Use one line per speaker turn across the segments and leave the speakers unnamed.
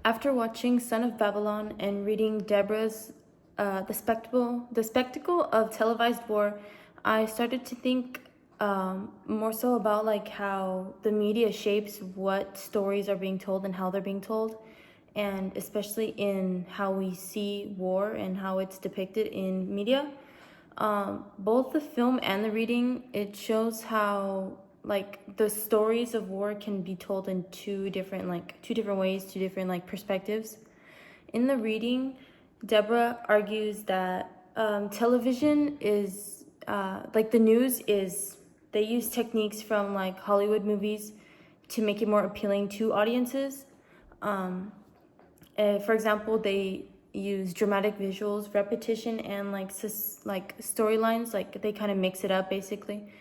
After watching Son of Babylon and reading Deborah's the spectacle of televised war, I started to think more so about like how the media shapes what stories are being told and how they're being told, and especially in how we see war and how it's depicted in media. Both the film and the reading, it shows how like the stories of war can be told in two different ways, two different like perspectives. In the reading, Deborah argues that television is like the news is, they use techniques from like Hollywood movies to make it more appealing to audiences. For example, they use dramatic visuals, repetition, and like storylines. Like they kind of mix it up basically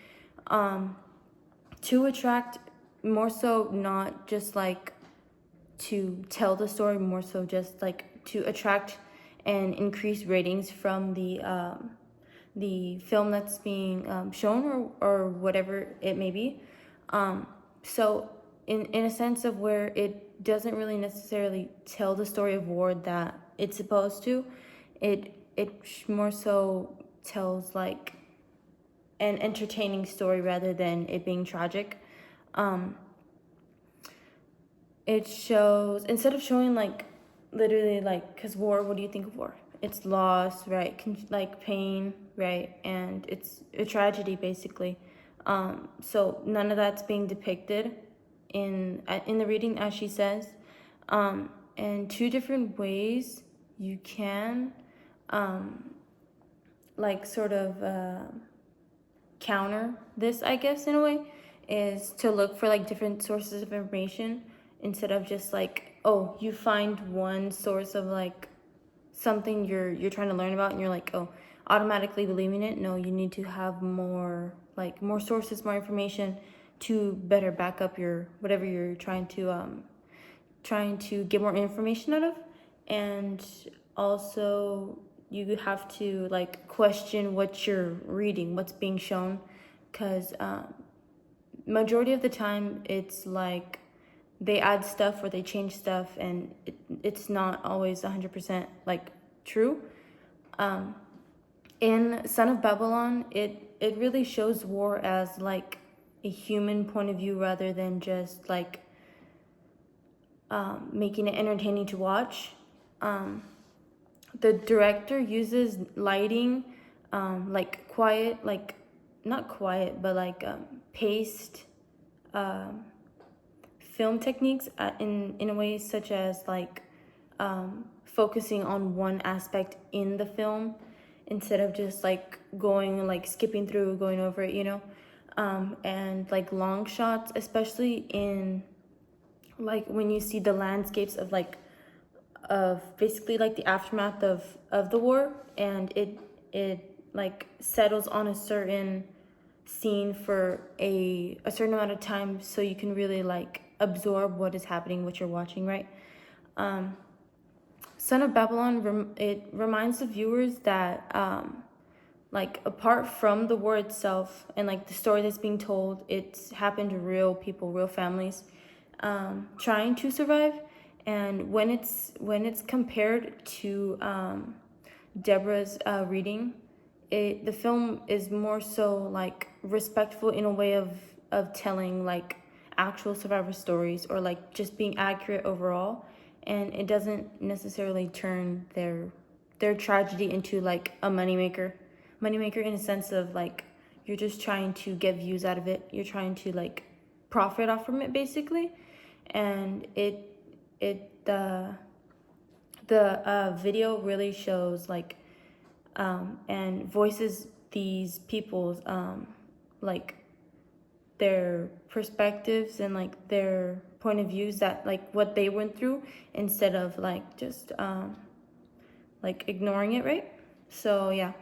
to attract, more so not just like to tell the story, more so just like to attract and increase ratings from the film that's being shown, or whatever it may be. So in a sense of where it doesn't really necessarily tell the story of war that it's supposed to, it more so tells like an entertaining story rather than it being tragic. It shows, instead of showing like literally like, because war, what do you think of war? It's loss, right? Like pain, right? And it's a tragedy basically. So none of that's being depicted in the reading, as she says. And two different ways you can like sort of counter this, I guess, in a way, is to look for like different sources of information, instead of just like, oh, you find one source of like something you're trying to learn about and you're like, oh, automatically believing it. No, you need to have more sources, more information to better back up your whatever you're trying to get more information out of. And also you have to like question what you're reading, what's being shown, because majority of the time it's like they add stuff or they change stuff, and it's not always 100% like true. In Son of Babylon, it really shows war as like a human point of view rather than just like making it entertaining to watch. The director uses lighting, like quiet, like not quiet, but like paced film techniques in a way, such as like focusing on one aspect in the film instead of just like skipping through, going over it, and like long shots, especially in like when you see the landscapes of basically like the aftermath of the war, and it like settles on a certain scene for a certain amount of time, so you can really like absorb what is happening, what you're watching, right? Son of Babylon, it reminds the viewers that like apart from the war itself and like the story that's being told, it's happened to real people, real families trying to survive. And when it's compared to Deborah's reading, the film is more so like respectful in a way of telling like actual survivor stories, or like just being accurate overall, and it doesn't necessarily turn their tragedy into like a moneymaker in a sense of like you're just trying to get views out of it, you're trying to like profit off from it basically. And the video really shows like and voices these people's like their perspectives and like their point of views, that like what they went through, instead of like just like ignoring it, right? So yeah.